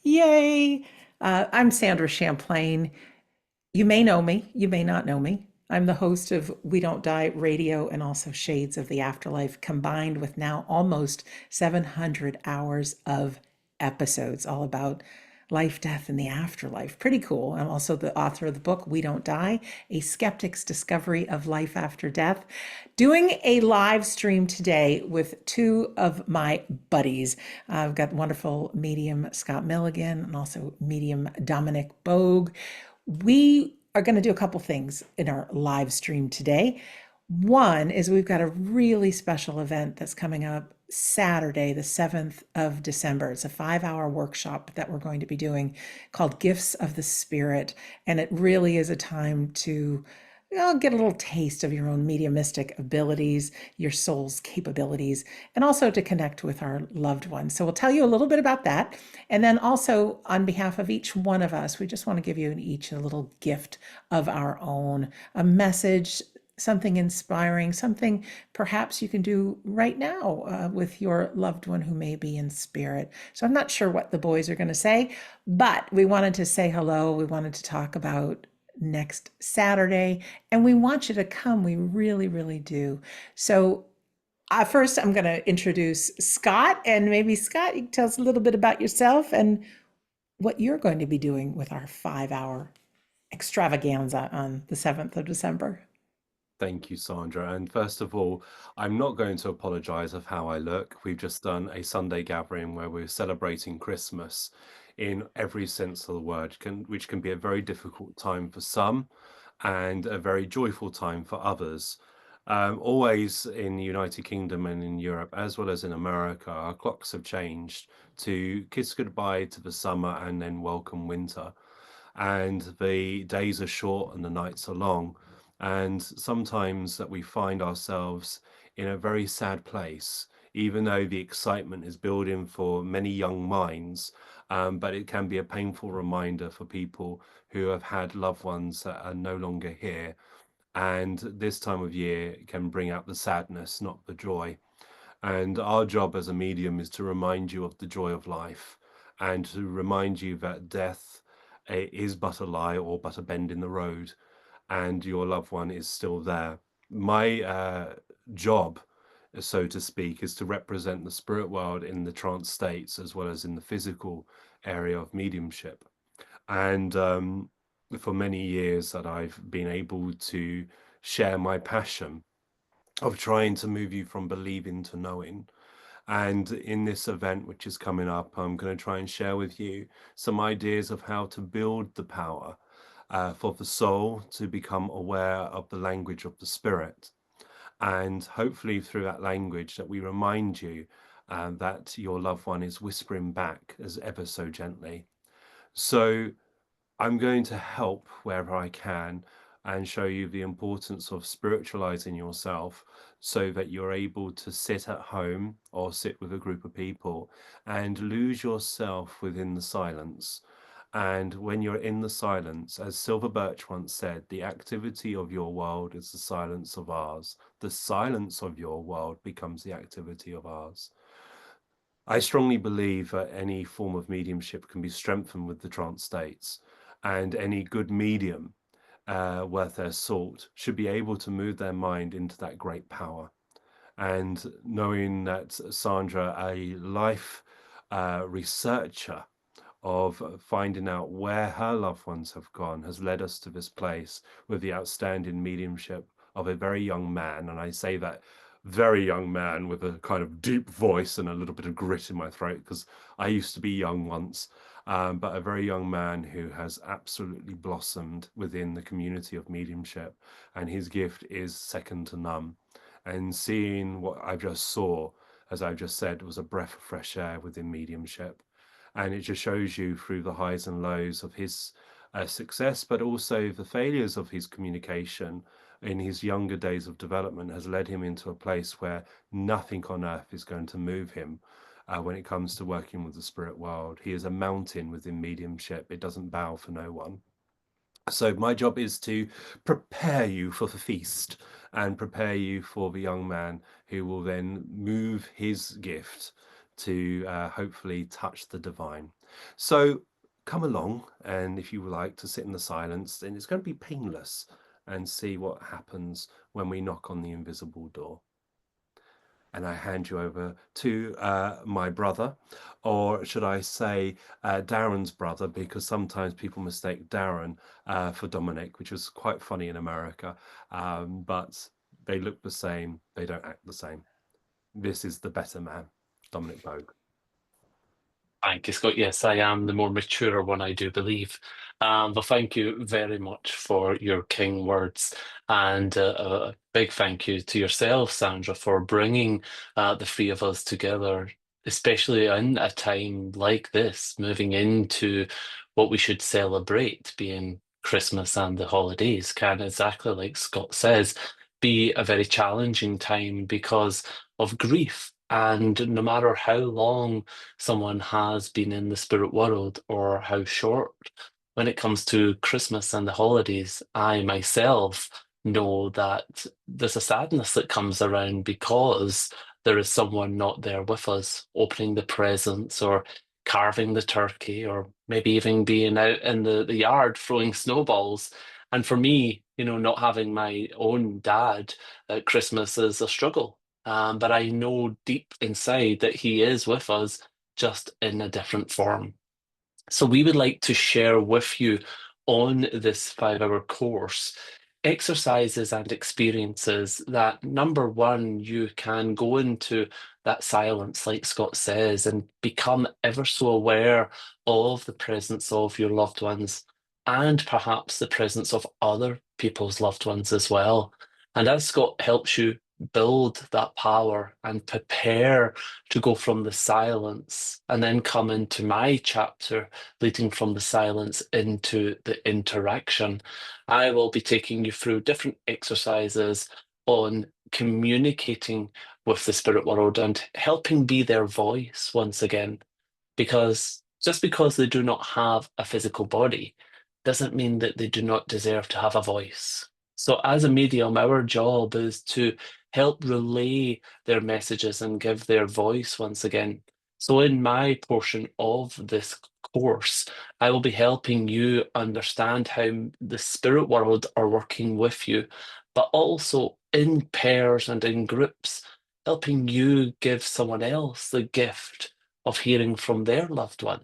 Yay! I'm Sandra Champlain. You may know me, you may not know me. I'm the host of We Don't Die Radio and also Shades of the Afterlife, combined with now almost 700 hours of episodes, all about life, death, and the afterlife. Pretty cool. I'm also the author of the book We Don't Die, A Skeptic's Discovery of Life After Death. Doing a live stream today with two of my buddies. I've got wonderful medium Scott Milligan and also medium Dominic Boag. We are going to do a couple things in our live stream today. One is we've got a really special event that's coming up Saturday, the 7th of December. It's a 5-hour workshop that we're going to be doing called Gifts of the Spirit. And it really is a time to get a little taste of your own mediumistic abilities, your soul's capabilities, and also to connect with our loved ones. So we'll tell you a little bit about that. And then also on behalf of each one of us, we just want to give you each a little gift of our own, a message, something inspiring, something perhaps you can do right now with your loved one who may be in spirit. So I'm not sure what the boys are going to say, but we wanted to say hello. We wanted to talk about next Saturday, and we want you to come. We really, really do. So first, I'm going to introduce Scott, and maybe Scott, you can tell us a little bit about yourself and what you're going to be doing with our 5-hour extravaganza on the 7th of December. Thank you, Sandra. And first of all, I'm not going to apologize of how I look. We've just done a Sunday gathering where we're celebrating Christmas in every sense of the word, which can be a very difficult time for some and a very joyful time for others. Always in the United Kingdom and in Europe, as well as in America, our clocks have changed to kiss goodbye to the summer and then welcome winter. And the days are short and the nights are long. And sometimes that we find ourselves in a very sad place, even though the excitement is building for many young minds. But it can be a painful reminder for people who have had loved ones that are no longer here. And this time of year can bring out the sadness, not the joy. And our job as a medium is to remind you of the joy of life and to remind you that death is but a lie or but a bend in the road, and your loved one is still there. My job, so to speak, is to represent the spirit world in the trance states as well as in the physical area of mediumship. And for many years that I've been able to share my passion of trying to move you from believing to knowing. And in this event, which is coming up, I'm going to try and share with you some ideas of how to build the power for the soul to become aware of the language of the spirit. And hopefully through that language that we remind you that your loved one is whispering back as ever so gently. So I'm going to help wherever I can and show you the importance of spiritualizing yourself so that you're able to sit at home or sit with a group of people and lose yourself within the silence. And when you're in the silence, as Silver Birch once said, the activity of your world is the silence of ours. The silence of your world becomes the activity of ours. I strongly believe that any form of mediumship can be strengthened with the trance states, and any good medium worth their salt should be able to move their mind into that great power. And knowing that Sandra, a life researcher of finding out where her loved ones have gone, has led us to this place with the outstanding mediumship of a very young man. And I say that very young man with a kind of deep voice and a little bit of grit in my throat because I used to be young once, but a very young man who has absolutely blossomed within the community of mediumship, and his gift is second to none. And seeing what I just saw, as I just said, was a breath of fresh air within mediumship. And it just shows you through the highs and lows of his success, but also the failures of his communication in his younger days of development has led him into a place where nothing on earth is going to move him when it comes to working with the spirit world. He is a mountain within mediumship. It doesn't bow for no one. So my job is to prepare you for the feast and prepare you for the young man who will then move his gift to hopefully touch the divine. So come along, and if you would like to sit in the silence, then it's going to be painless, and see what happens when we knock on the invisible door. And I hand you over to my brother, or should I say Darren's brother, because sometimes people mistake Darren for Dominic, which is quite funny in America. But they look the same, they don't act the same. This is the better man, Dominic Boag. Thank you, Scott. Yes, I am the more mature one, I do believe. But thank you very much for your king words. And a big thank you to yourself, Sandra, for bringing the three of us together, especially in a time like this, moving into what we should celebrate, being Christmas and the holidays, can, exactly like Scott says, be a very challenging time because of grief. And no matter how long someone has been in the spirit world or how short, when it comes to Christmas and the holidays, I myself know that there's a sadness that comes around because there is someone not there with us, opening the presents or carving the turkey, or maybe even being out in the yard throwing snowballs. And for me, not having my own dad at Christmas is a struggle. But I know deep inside that he is with us, just in a different form. So we would like to share with you on this 5 hour course exercises and experiences that, number one, you can go into that silence, like Scott says, and become ever so aware of the presence of your loved ones and perhaps the presence of other people's loved ones as well. And as Scott helps you build that power and prepare to go from the silence and then come into my chapter leading from the silence into the interaction, I will be taking you through different exercises on communicating with the spirit world and helping be their voice once again. Because just because they do not have a physical body doesn't mean that they do not deserve to have a voice. So, as a medium, our job is to help relay their messages and give their voice once again. So, in my portion of this course, I will be helping you understand how the spirit world are working with you, but also in pairs and in groups, helping you give someone else the gift of hearing from their loved one.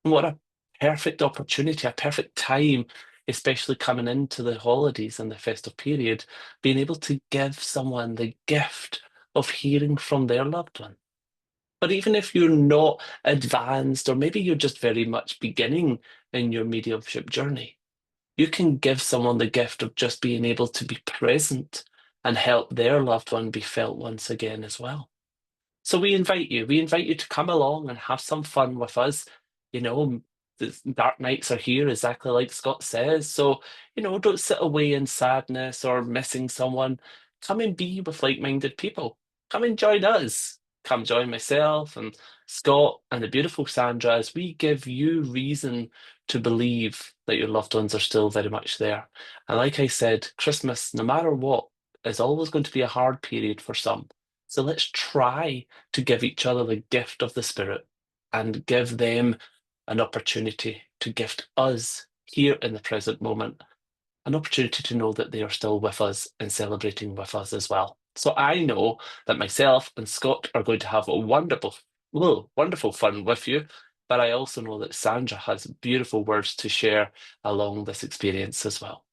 And what a perfect opportunity, a perfect time, especially coming into the holidays and the festive period, being able to give someone the gift of hearing from their loved one. But even if you're not advanced, or maybe you're just very much beginning in your mediumship journey, you can give someone the gift of just being able to be present and help their loved one be felt once again as well. So we invite you to come along and have some fun with us. You know, the dark nights are here, exactly like Scott says. So, don't sit away in sadness or missing someone. Come and be with like-minded people. Come and join us. Come join myself and Scott and the beautiful Sandra as we give you reason to believe that your loved ones are still very much there. And like I said, Christmas, no matter what, is always going to be a hard period for some. So let's try to give each other the gift of the Spirit and give them an opportunity to gift us here in the present moment, an opportunity to know that they are still with us and celebrating with us as well. So I know that myself and Scott are going to have a wonderful fun with you, but I also know that Sandra has beautiful words to share along this experience as well.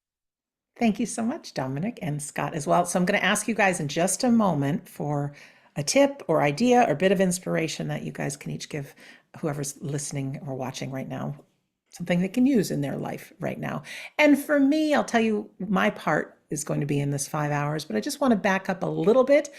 Thank you so much, Dominic and Scott as well. So I'm going to ask you guys in just a moment for a tip or idea or bit of inspiration that you guys can each give whoever's listening or watching right now, something they can use in their life right now. And for me, I'll tell you, my part is going to be in this 5 hours, but I just want to back up a little bit.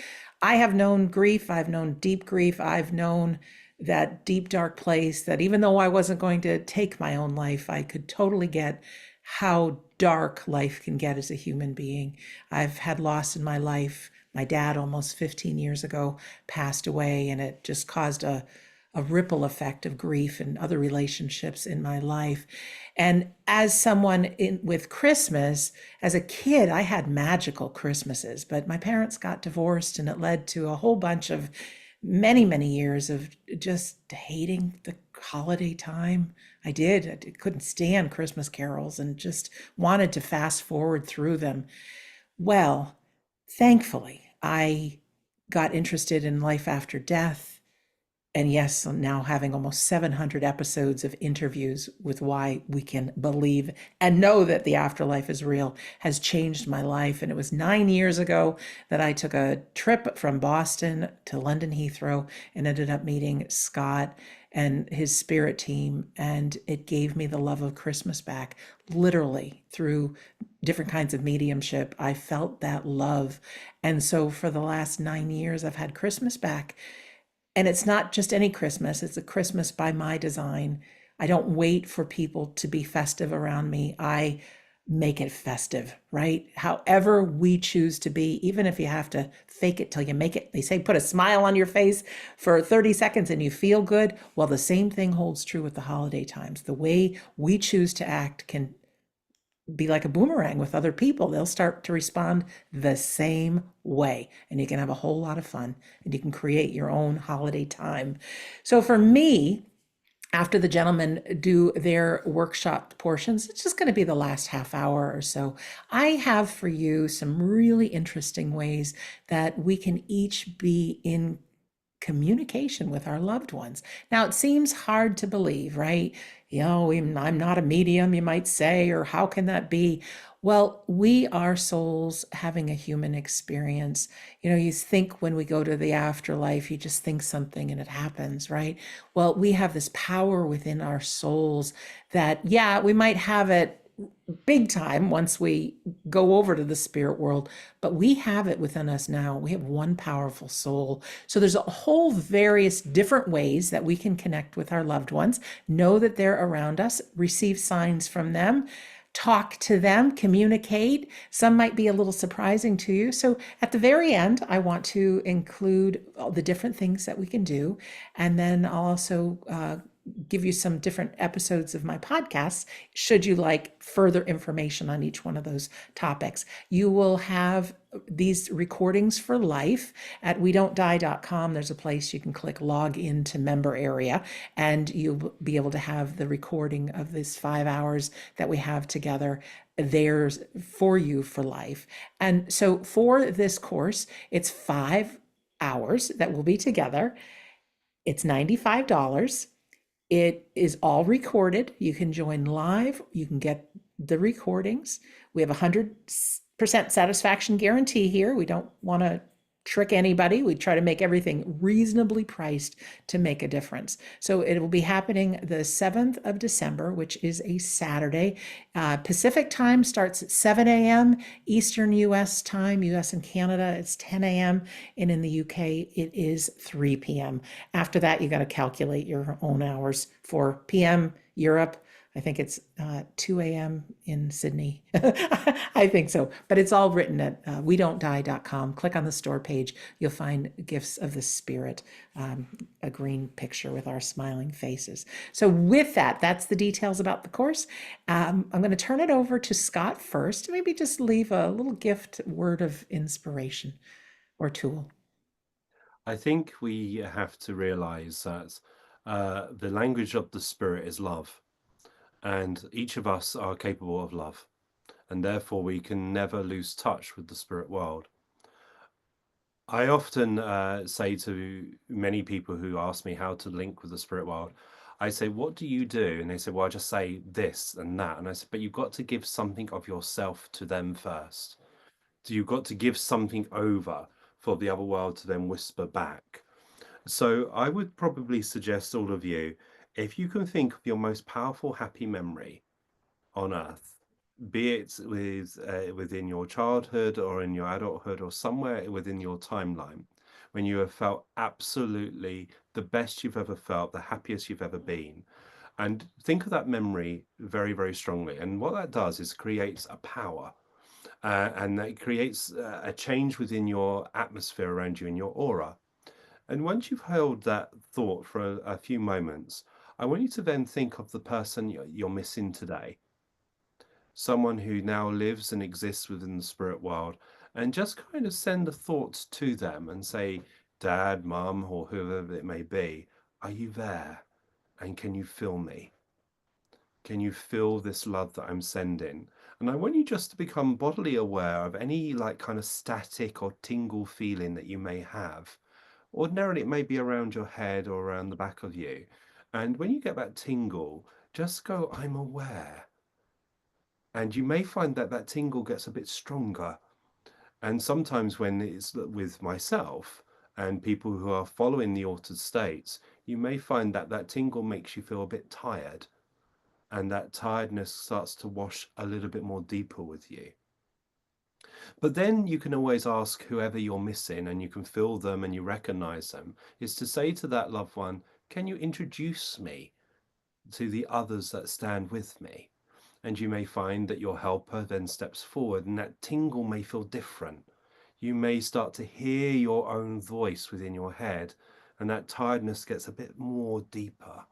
I have known grief. I've known deep grief. I've known that deep, dark place that even though I wasn't going to take my own life, I could totally get how dark life can get as a human being. I've had loss in my life. My dad, almost 15 years ago, passed away, and it just caused a ripple effect of grief and other relationships in my life. And as someone with Christmas, as a kid, I had magical Christmases, but my parents got divorced, and it led to a whole bunch of many, many years of just hating the holiday time. I did. Couldn't stand Christmas carols and just wanted to fast forward through them. Well, thankfully, I got interested in life after death. And yes, I'm now having almost 700 episodes of interviews with why we can believe and know that the afterlife is real has changed my life. And it was 9 years ago that I took a trip from Boston to London Heathrow and ended up meeting Scott and his spirit team. And it gave me the love of Christmas back, literally through different kinds of mediumship. I felt that love. And so for the last 9 years, I've had Christmas back. And it's not just any Christmas, it's a Christmas by my design. I don't wait for people to be festive around me. I make it festive, right? However we choose to be, even if you have to fake it till you make it. They say put a smile on your face for 30 seconds and you feel good. Well, the same thing holds true with the holiday times. The way we choose to act can be like a boomerang with other people. They'll start to respond the same way, and you can have a whole lot of fun and you can create your own holiday time. So for me, after the gentlemen do their workshop portions, it's just going to be the last half hour or so. I have for you some really interesting ways that we can each be in communication with our loved ones. Now, it seems hard to believe, right? I'm not a medium, you might say, or how can that be? Well, we are souls having a human experience. You think when we go to the afterlife, you just think something and it happens, right? Well, we have this power within our souls that, yeah, we might have it big time once we go over to the spirit world, but we have it within us now. We have one powerful soul. So there's a whole various different ways that we can connect with our loved ones, know that they're around us, receive signs from them, talk to them, communicate. Some might be a little surprising to you. So at the very end, I want to include all the different things that we can do. And then I'll also give you some different episodes of my podcasts should you like further information on each one of those topics. You will have these recordings for life at wedon'tdie.com. There's a place you can click log into member area, and you'll be able to have the recording of this 5 hours that we have together there's for you for life. And so for this course, it's 5 hours that we'll be together. It's $95. It is all recorded. You can join live. You can get the recordings. We have 100% satisfaction guarantee here. We don't want to trick anybody. We try to make everything reasonably priced to make a difference. So it will be happening the 7th of December, which is a Saturday. Pacific time starts at 7 a.m. Eastern US time, US and Canada, it's 10 a.m. And in the UK, it is 3 p.m. After that, you got to calculate your own hours for PM Europe. I think it's 2 a.m. in Sydney. I think so. But it's all written at wedon'tdie.com. Click on the store page. You'll find Gifts of the Spirit, a green picture with our smiling faces. So with that, that's the details about the course. I'm going to turn it over to Scott first. Maybe just leave a little gift word of inspiration or tool. I think we have to realize that the language of the spirit is love. And each of us are capable of love, and therefore we can never lose touch with the spirit world. I often say to many people who ask me how to link with the spirit world, I say, what do you do? And they say, well, I just say this and that. And I said, but you've got to give something of yourself to them first. So you've got to give something over for the other world to then whisper back. So I would probably suggest all of you, if you can think of your most powerful happy memory on earth, be it within your childhood or in your adulthood or somewhere within your timeline, when you have felt absolutely the best you've ever felt, the happiest you've ever been, and think of that memory very, very strongly. And what that does is creates a power. And that creates a change within your atmosphere around you in your aura. And once you've held that thought for a few moments, I want you to then think of the person you're missing today, someone who now lives and exists within the spirit world, and just kind of send the thoughts to them and say, Dad, Mum, or whoever it may be, are you there? And can you feel me? Can you feel this love that I'm sending? And I want you just to become bodily aware of any like kind of static or tingle feeling that you may have. Ordinarily, it may be around your head or around the back of you. And when you get that tingle, just go, I'm aware. And you may find that that tingle gets a bit stronger. And sometimes when it's with myself and people who are following the altered states, you may find that that tingle makes you feel a bit tired. And that tiredness starts to wash a little bit more deeper with you. But then you can always ask whoever you're missing, and you can feel them and you recognize them, is to say to that loved one, can you introduce me to the others that stand with me? And you may find that your helper then steps forward, and that tingle may feel different. You may start to hear your own voice within your head, and that tiredness gets a bit more deeper.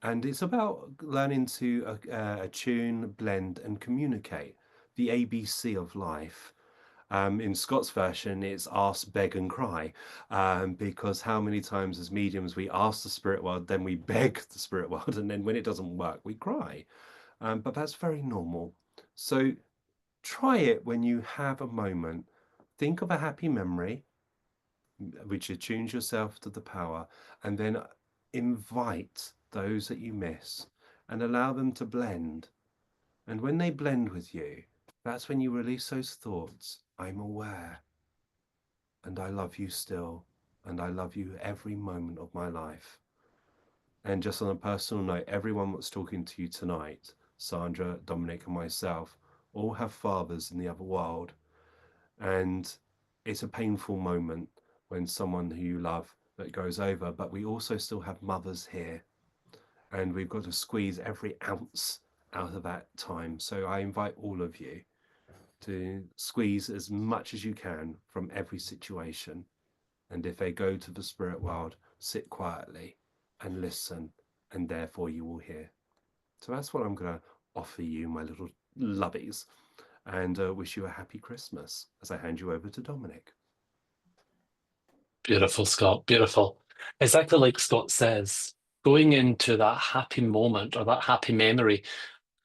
And it's about learning to attune, blend, and communicate, the ABC of life. In Scott's version, it's ask, beg, and cry, because how many times as mediums we ask the spirit world, then we beg the spirit world, and then when it doesn't work, we cry. But that's very normal. So try it when you have a moment. Think of a happy memory, which attunes yourself to the power, and then invite those that you miss and allow them to blend. And when they blend with you, that's when you release those thoughts. I'm aware, and I love you still, and I love you every moment of my life. And just on a personal note, everyone that's talking to you tonight, Sandra, Dominic, and myself, all have fathers in the other world. And it's a painful moment when someone who you love that goes over, but we also still have mothers here, and we've got to squeeze every ounce out of that time. So I invite all of you to squeeze as much as you can from every situation. And if they go to the spirit world, sit quietly and listen, and therefore you will hear. So that's what I'm going to offer you, my little lovies, and wish you a happy Christmas as I hand you over to Dominic. Beautiful, Scott. Beautiful. Exactly like Scott says, going into that happy moment or that happy memory,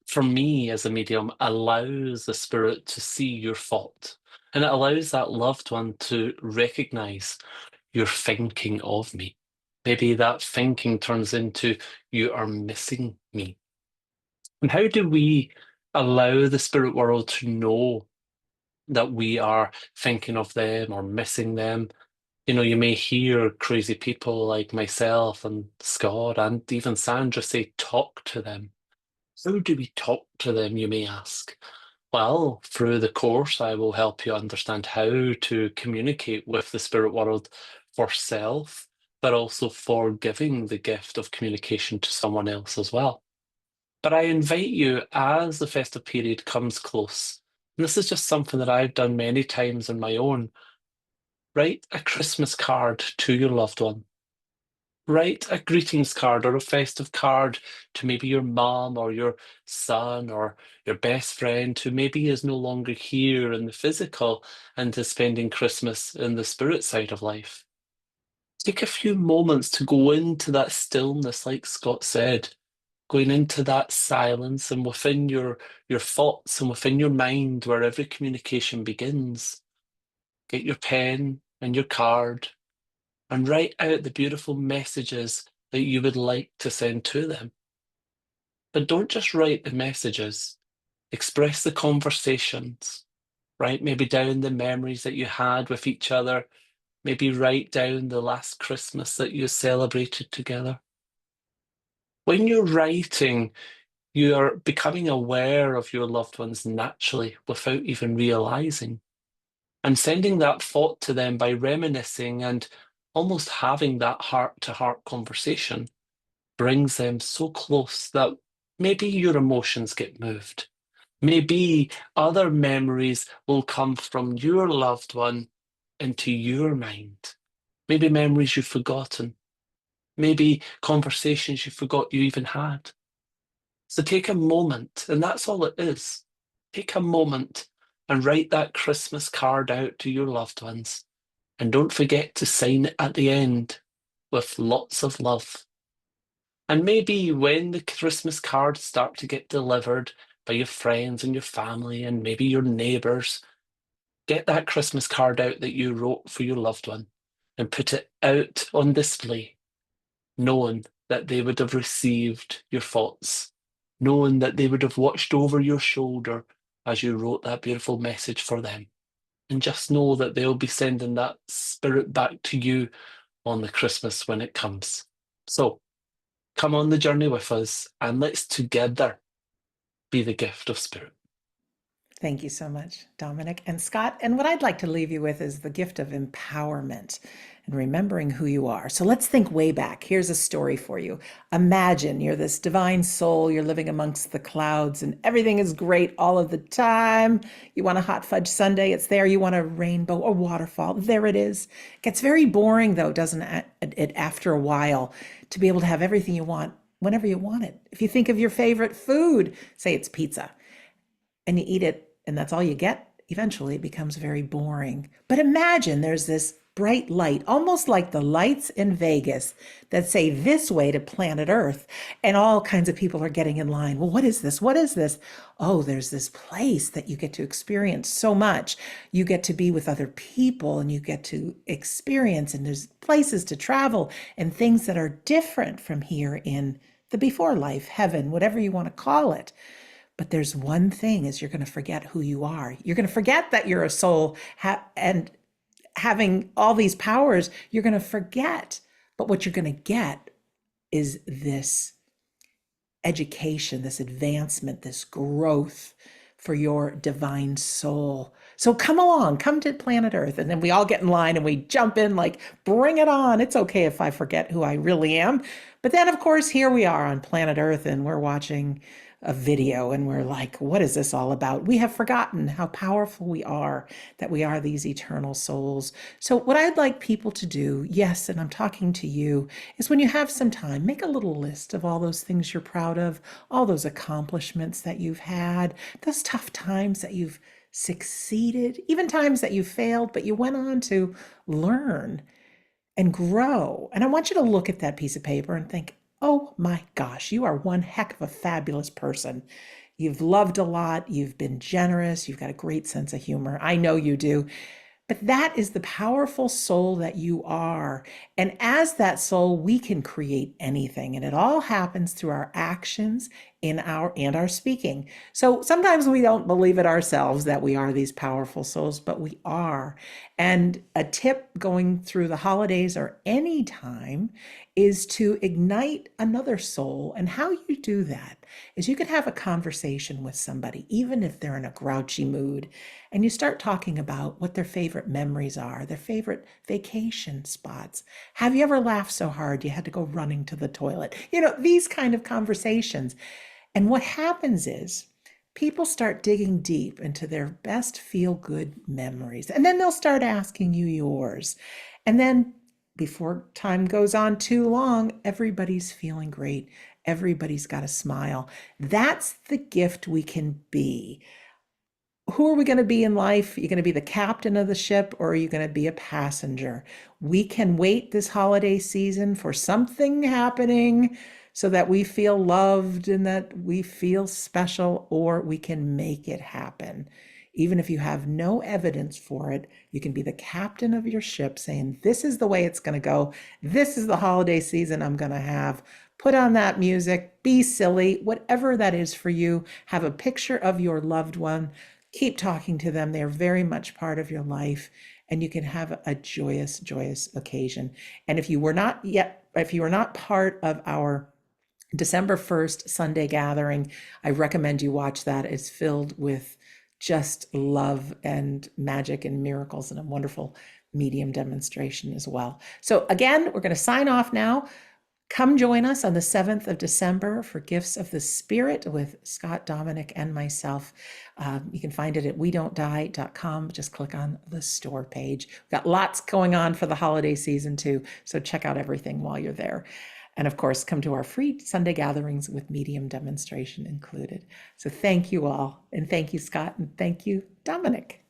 for me as a medium, allows the spirit to see your fault. And it allows that loved one to recognize you're thinking of me. Maybe that thinking turns into you are missing me. And how do we allow the spirit world to know that we are thinking of them or missing them? You know, you may hear crazy people like myself and Scott and even Sandra say, talk to them. How do we talk to them, you may ask? Well, through the course, I will help you understand how to communicate with the spirit world for self, but also for giving the gift of communication to someone else as well. But I invite you, as the festive period comes close, and this is just something that I've done many times on my own, write a Christmas card to your loved one. Write a greetings card or a festive card to maybe your mom or your son or your best friend who maybe is no longer here in the physical and is spending Christmas in the spirit side of life. Take a few moments to go into that stillness, like Scott said, going into that silence and within your thoughts and within your mind where every communication begins. Get your pen and your card and write out the beautiful messages that you would like to send to them. But don't just write the messages, express the conversations, write maybe down the memories that you had with each other, maybe write down the last Christmas that you celebrated together. When you're writing, you are becoming aware of your loved ones naturally without even realizing. And sending that thought to them by reminiscing and almost having that heart to heart conversation brings them so close that maybe your emotions get moved. Maybe other memories will come from your loved one into your mind. Maybe memories you've forgotten. Maybe conversations you forgot you even had. So take a moment, and that's all it is. Take a moment and write that Christmas card out to your loved ones. And don't forget to sign it at the end with lots of love. And maybe when the Christmas cards start to get delivered by your friends and your family and maybe your neighbours, get that Christmas card out that you wrote for your loved one and put it out on display, knowing that they would have received your thoughts, knowing that they would have watched over your shoulder as you wrote that beautiful message for them. And just know that they'll be sending that spirit back to you on the Christmas when it comes. So come on the journey with us and let's together be the gift of spirit. Thank you so much, Dominic and Scott. And what I'd like to leave you with is the gift of empowerment and remembering who you are. So let's think way back. Here's a story for you. Imagine you're this divine soul, you're living amongst the clouds, and everything is great all of the time. You want a hot fudge sundae, it's there. You want a rainbow or waterfall, there it is. It gets very boring, though, doesn't it, after a while, to be able to have everything you want whenever you want it. If you think of your favorite food, say it's pizza, and you eat it and that's all you get, eventually it becomes very boring. But imagine there's this bright light, almost like the lights in Vegas that say this way to planet Earth, and all kinds of people are getting in line. Well, what is this? What is this? Oh, there's this place that you get to experience so much. You get to be with other people and you get to experience, and there's places to travel and things that are different from here in the before life, heaven, whatever you want to call it. But there's one thing is you're going to forget who you are. You're going to forget that you're a soul and having all these powers, you're going to forget. But what you're going to get is this education, this advancement, this growth for your divine soul. So come along, come to planet Earth. And then we all get in line and we jump in like, bring it on. It's okay if I forget who I really am. But then, of course, here we are on planet Earth and we're watching a video and we're like, what is this all about? We have forgotten how powerful we are, that we are these eternal souls. So what I'd like people to do, yes, and I'm talking to you, is when you have some time, make a little list of all those things you're proud of, all those accomplishments that you've had, those tough times that you've succeeded, even times that you failed, but you went on to learn and grow. And I want you to look at that piece of paper and think, oh my gosh, you are one heck of a fabulous person. You've loved a lot. You've been generous. You've got a great sense of humor. I know you do. But that is the powerful soul that you are. And as that soul, we can create anything. And it all happens through our actions and our speaking. So sometimes we don't believe it ourselves that we are these powerful souls, but we are. And a tip going through the holidays or any time is to ignite another soul. And how you do that is you could have a conversation with somebody, even if they're in a grouchy mood, and you start talking about what their favorite memories are, their favorite vacation spots. Have you ever laughed so hard you had to go running to the toilet? These kind of conversations. And what happens is people start digging deep into their best feel-good memories, and then they'll start asking you yours. And then before time goes on too long, everybody's feeling great. Everybody's got a smile. That's the gift we can be. Who are we going to be in life? You're going to be the captain of the ship, or are you going to be a passenger? We can wait this holiday season for something happening so that we feel loved and that we feel special, or we can make it happen. Even if you have no evidence for it, you can be the captain of your ship saying, this is the way it's going to go. This is the holiday season I'm going to have. Put on that music, be silly, whatever that is for you. Have a picture of your loved one. Keep talking to them. They're very much part of your life, and you can have a joyous, joyous occasion. And if you were not part of our December 1st Sunday gathering, I recommend you watch that. It's filled with just love and magic and miracles and a wonderful medium demonstration as well. So again, we're going to sign off now. Come join us on the 7th of December for Gifts of the Spirit with Scott, Dominic, and myself. You can find it at wedon'tdie.com. Just click on the store page. We've got lots going on for the holiday season too, so check out everything while you're there. And of course, come to our free Sunday gatherings with medium demonstration included. So thank you all. And thank you, Scott. And thank you, Dominic.